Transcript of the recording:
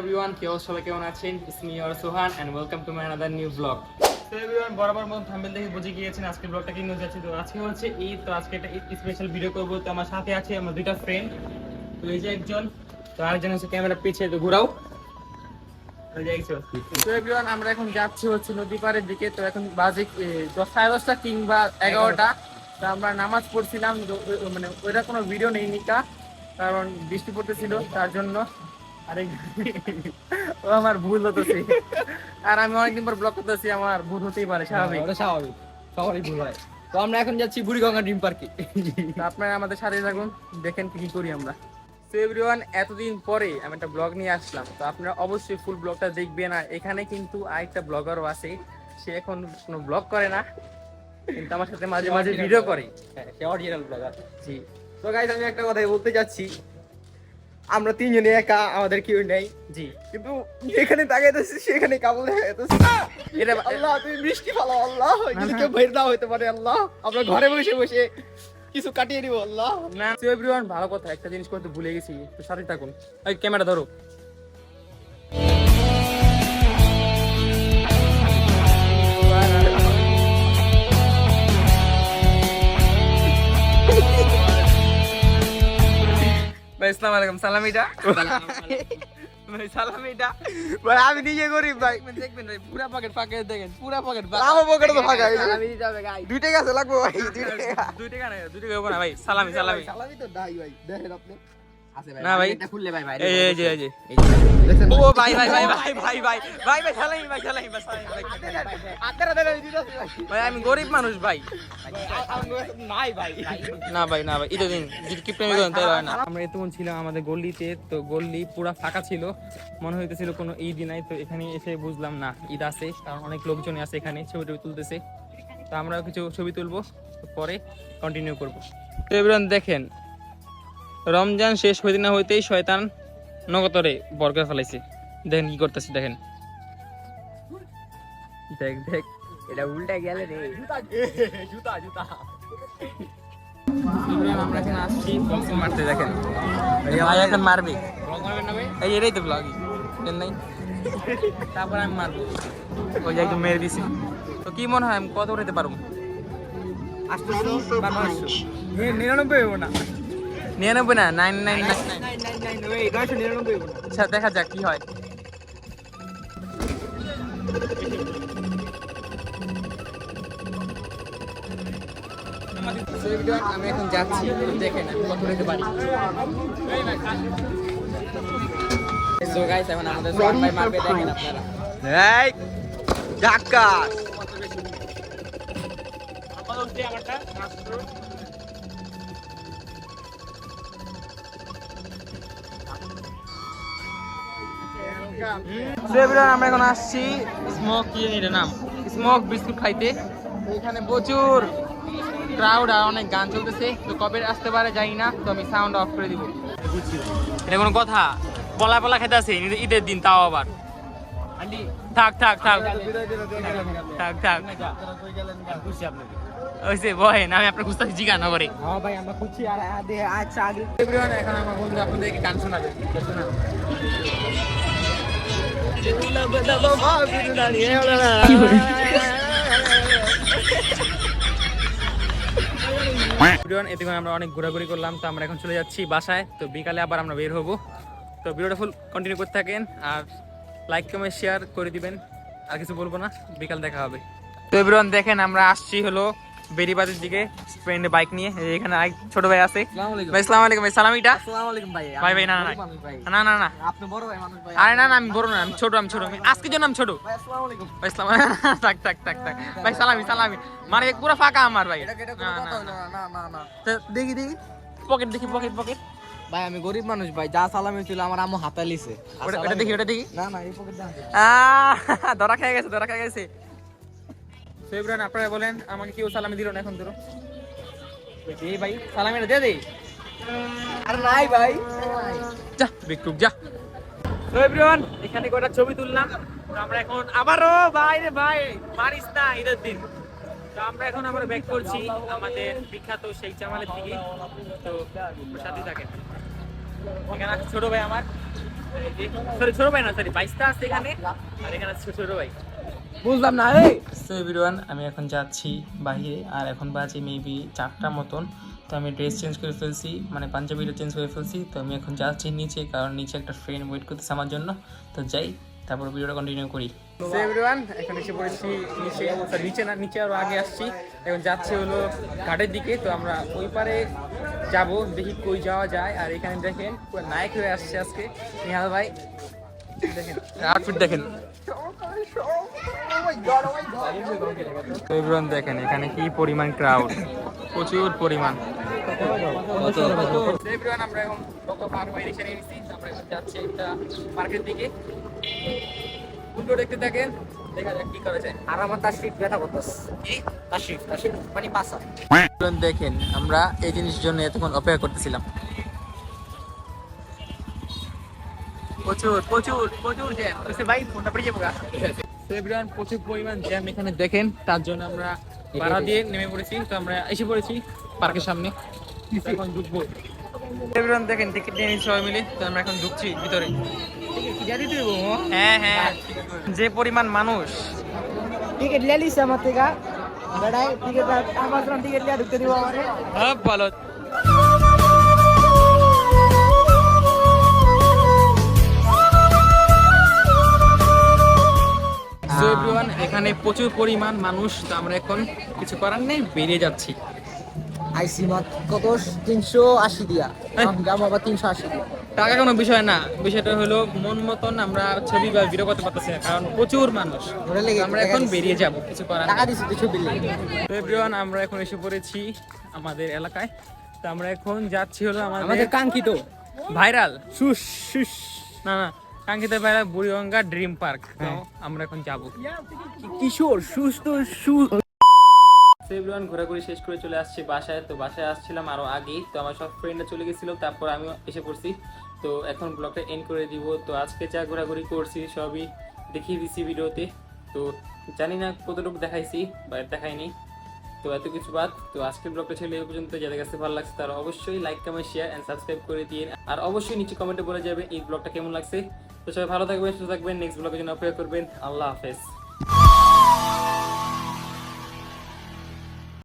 everyone, কি অবস্থা সবাই কেমন আছেন? It's me your Sohan and welcome to my another new vlog. So everyone, বরাবর মতো থাম্বনেল দেখে বুঝে গিয়েছেন আজকে ব্লগটা কি নিয়ে যাচ্ছে। তো আজকে হচ্ছে ঈদ, তো আজকে একটা স্পেশাল ভিডিও করব। তো আমার সাথে আছে আমার দুইটা ফ্রেন্ড। তো এই যে একজন, তো আরেকজন হচ্ছে ক্যামেরা পিছিয়ে, তো ঘোরাও। তো এভরিওয়ান, আমরা এখন যাচ্ছি হচ্ছে নদী পাড়ের দিকে। তো এখন বাজে 10:30 কিংবা 11টা। তো আমরা নামাজ পড়ছিলাম, মানে ওইটা কোনো ভিডিও নেই নিকা, কারণ বৃষ্টি পড়তেছিল তার জন্য। আরে ও আমার ভুল হতেছে, আর আমি অনেকদিন পর ব্লগ করতেছি, আমার ভুল হতেই পারে, স্বাভাবিক। স্বাভাবিক, সবারই ভুল হয়। তো আমরা এখন যাচ্ছি বুড়িগঙ্গা ড্রিম পার্কে। তো আপনারা আমাদের সাথে থাকুন, দেখেন কি কি করি আমরা। তো এভরিওয়ান, এতদিন পরে আমি একটা ব্লগ নিয়ে আসলাম, তো আপনারা অবশ্যই ফুল ব্লগটা দেখবেন। আর এখানে কিন্তু আরেকটা ব্লগারও আছে, সে এখন কোনো ব্লগ করে না, কিন্তু আমার সাথে মাঝে মাঝে ভিডিও করে। হ্যাঁ, সে অরিজিনাল ব্লগার। জি। তো গাইস, আমি একটা কথাই বলতে যাচ্ছি, আমরা তিনজনে একা, আমাদের কেউ নেই। জি, কিন্তু যেখানে তাকাইতেছি সেখানে কাবুল দেখা যাইতেছে। এটা আল্লাহ, তুমি বৃষ্টি ফালাও আল্লাহ, যদি কেউ বের না হইতে পারে আল্লাহ, আমরা ঘরে বসে বসে কিছু কাটিয়ে দিব আল্লাহ। না। তো এভরিওয়ান, ভালো কথা, একটা জিনিস করতে ভুলে গেছি, তো সাথে থাকুন। ওই ক্যামেরা ধরো। ভাই আসসালামু আলাইকুম, সালামিটা ভাই, সালামিটা ভাই আমি নিজে গরিব ভাই, দেখবেন ভাই, পুরা পকেট ফাঁকা, দেখেন পুরা পকেট আমার পকেটে তো ফাঁকা। সালামি দিতে হবে গাইস। 2 টাকা আছে লাগবে ভাই, 2 টাকা। 2 টাকা না, 2 টাকা হবে না ভাই, সালামি সালামি। সালামি তো নাই ভাই, দেখেন আপনি আছে ভাই। না ভাই, এটা খুললে ভাই ভাই। এই যে ও ভাই ভাই ভাই ভাই ভাই ভাই ভাই ভাই সালামি ভাই, সালামি ভাই, সালামি ভাই। আতেরা দেন দিতেছি ভাই। ভাই আমি গরিব মানুষ ভাই। নাই ভাই। না ভাই, না ভাই, ঈদের দিন যদি কিপটামি করেন তাই হয় না। আমরা এতক্ষণ ছিলাম আমাদের গল্লিতে, তো গল্লি পুরা ফাঁকা ছিল, মনে হইতেছিল কোনো ঈদই নাই। তো এখানে এসে বুঝলাম না, ঈদ আছে, কারণ অনেক লোকজন আছে এখানে, ছবি টবি তুলতেছে। তো আমরাও কিছু ছবি তুলবো, তো পরে কন্টিনিউ করবো। তো এবার দেখেন, রমজান শেষ হইতে না হইতেই শয়তান নগতরে বর করে ফেলাইছে। দেখেন কি করতেছে, দেখেন, দেখ দেখ, এটা উল্টা গেলে রে। জুতা জুতা। আমরা এখন আসছি বক্সিং মারতে, দেখেন ভাই এখন মারবে। এই এটাই তো ব্লগ, নাই তারপর আমি মারবো। ওই যে একদম মেরে দিছি। তো কি মনে হয় আমি কত উঠাইতে পারবো? 800 বা 900। 99 হবো না। 99 না, 999। 999 হবো না। আচ্ছা দেখা যাক কি হয়। আমি এখন যাচ্ছি, দেখেন আমি কত উঠাইতে পারি। So guys, এখন আমাদের সোহান ভাই মারবে, দেখেন আপনারা। এই ঢাকা। আমরা এখন আসছি স্মোক, কি এর নাম, স্মোক বিস্কুট খাইতে। তো এখানে প্রচুর ক্রাউড আর অনেক গান চলতেছে, তো কবে আসতে পারে জানি না। তো আমি সাউন্ড অফ করে দিব। এটা কোনো কথা? পলা পলা খেতে আছে ঈদের দিন, তাও আবার। থাক থাক থাক থাক থাক, ওইসে বহেন, আমি আপনার খুঁজতেছি জিজ্ঞাসা করে। হ্যাঁ ভাই, আমরা খুঁজছি। আর আচ্ছা আগে এখন আমার বন্ধু আপনাদেরকে গান শোনাবে, শোনা। এতে আমরা অনেক ঘোরাঘুরি করলাম, তো আমরা এখন চলে যাচ্ছি বাসায়। তো বিকালে আবার আমরা বের হবো। তো ভিডিওটা ফুল কন্টিনিউ করতে থাকেন, আর লাইক কমেন্ট শেয়ার করে দিবেন। আর কিছু বলবো না, বিকাল দেখা হবে। তো এভরিওয়ান দেখেন, আমরা আসছি হলো বেরিবাদের দিকে, ফ্রেন্ডে বাইক নিয়ে। এখানে আরেক ছোট ভাই আছে। ভাই আসসালামু আলাইকুম ভাই, সালামিটা। আসসালামু আলাইকুম ভাই। ভাই ভাই, না না না না না, আপনি বড় ভাই মানুষ ভাই। আরে না না, আমি বড় না, আমি ছোট, আমি ছোট, আমি আজকের জন্য আমি ছোট। ভাই আসসালামু আলাইকুম। ভাই সালাম, থাক থাক থাক থাক ভাই, সালামি সালামি, মানে পুরো ফাঁকা আমার ভাই। এটা কোনো কথা হলো না। না না না। তো দেখি দেখি পকেট, দেখি পকেট পকেট। ভাই আমি গরিব মানুষ ভাই, যা সালামি ছিল আমার আম্মু হাতে লিছে। ওটা দেখি, ওটা দেখি। না না, এই পকেট দাও। ধরা খেয়ে গেছে, ধরা খেয়ে গেছে। ফেব্রুয়ারি আপনারা বলেন, আমাকে কেউ সালামি দিল না এখন ধরো। এই ভাই সালামিটা দিয়ে দে। আর নাই ভাই, যা বিট্টুক যা। তো এভরিওয়ান, এখানে কয়টা ছবি তুললাম। তো আমরা এখন আবারও, ভাই রে ভাই মারিস না, ঈদের দিন। তো আমরা এখন আবার ব্যাক করছি আমাদের বিখ্যাত শেখ জামালের দিকে। তো সাথে থাকেন, এখানে আছে ছোট ভাই আমার। সরি ছোট ভাই না, সরি বাইশটা আছে এখানে, আর এখানে আছে ছোট ভাই। বুঝলাম না এই। সো এভরিওয়ান, আমি এখন যাচ্ছি বাইরে, আর এখন বাজে মেবি 4টা মতন। তো আমি ড্রেস চেঞ্জ করে ফেলছি, মানে পাঞ্জাবিটা চেঞ্জ করে ফেলছি। তো আমি এখন যাচ্ছি নিচে, কারণ নিচে একটা ফ্রেন্ড ওয়েট করতেছে আমার জন্য। তো যাই, তারপর ভিডিওটা কন্টিনিউ করি। সো এভরিওয়ান, এখন এসে পড়েছি নিচে, নিচে না, নিচে আরও আগে আসছি। এখন যাচ্ছি হলো ঘাটের দিকে। তো আমরা ওই পারে যাব, দেখি কই যাওয়া যায়। আর এখানে দেখেন পুরো নায়ক হয়ে আসছে আজকে নিহাল ভাই, দেখেন আউটফিট দেখেন। তো এভরিওয়ান দেখেন এখানে কি পরিমাণ ক্রাউড, প্রচুর পরিমাণ। এভরিওয়ান, আমরা এখন লোক পার্ক বাইরে এসে নিয়েছি। আমরা এখন যাচ্ছি একটা পার্কের দিকে। উল্টো দেখতে দেখেন, দেখা যাক কি করা যায়। আর আমার তার শীত ব্যথা করতেছে। কি তার মানে পাসা। দেখেন আমরা এই জিনিসের জন্য এতক্ষণ অপেক্ষা করতেছিলাম। প্রচুর প্রচুর প্রচুর জ্যাম ভাই, ফোনটা পড়ে যাবো। এভরিওয়ান, প্রচুর পরিমাণ জ্যাম এখানে দেখেন, তার জন্য আমরা ভাড়া দিয়ে নেমে পড়েছি। তো আমরা এসে পড়েছি পার্কের সামনে, এখন ঢুকবো। এভরিওয়ান দেখেন টিকিট নিয়ে নিচ্ছি সবাই মিলে। তো আমরা এখন ঢুকছি ভিতরে। হ্যাঁ হ্যাঁ, যে পরিমাণ মানুষ। টিকিট ले ली আমার থেকে বেড়াই টিকিট আমার জন্য টিকিট লিয়ে ঢুকতে দিব আমারে। সব ভালো। So everyone, এখানে প্রচুর পরিমাণ মানুষ। তো আমরা এখন কিছু করার নেই, বেরিয়ে যাচ্ছি। আইসি মাত কত 380 দিয়া দাম আবার 380 দিয়া। টাকা কোনো বিষয় না, বিষয়টা হলো মন মতন আমরা ছবি বা ভিডিও করতে পারতেছি না, কারণ প্রচুর মানুষ। ধরে লেগে আমরা এখন বেরিয়ে যাব, কিছু করার টাকা দিছি তো ছবি লাগে। তো এভরিওয়ান, আমরা এখন এসে পড়েছি আমাদের এলাকায়। তো আমরা এখন যাচ্ছি হলো আমাদের কাঙ্ক্ষিত ভাইরাল না না, কাঙ্ক্ষিত ভাইরাল বুড়িগঙ্গা ড্রিম পার্ক। তো আমরা এখন যাব। কিশোর সুস্থ এভরিওয়ান, ঘোরাঘুরি শেষ করে চলে আসছি বাসায়। তো বাসায় আসছিলাম আরো আগেই, তো আমার সব ফ্রেন্ডরা চলে গেছিল, তারপর আমি এসে পড়ছি। তো এখন ব্লগটা এন্ড করে দিব। তো আজকে যা ঘোরাঘুরি করছি সবই দেখিয়ে দিছি ভিডিওতে। তো জানি না কতটুকু দেখাইছি বা দেখাইনি, তো এত কিছু বাদ। তো আজকের ব্লগটা ছিল এই পর্যন্ত। যাদের কাছে ভালো লাগছে তারা অবশ্যই like comment share and subscribe করে দিন। আর অবশ্যই নিচে কমেন্টে বলে যাবে এই ব্লগটা কেমন লাগছে। তো সবাই ভালো থাকবেন, সুস্থ থাকবেন, নেক্সট ব্লগের জন্য অপেক্ষা করবেন। আল্লাহ হাফেজ।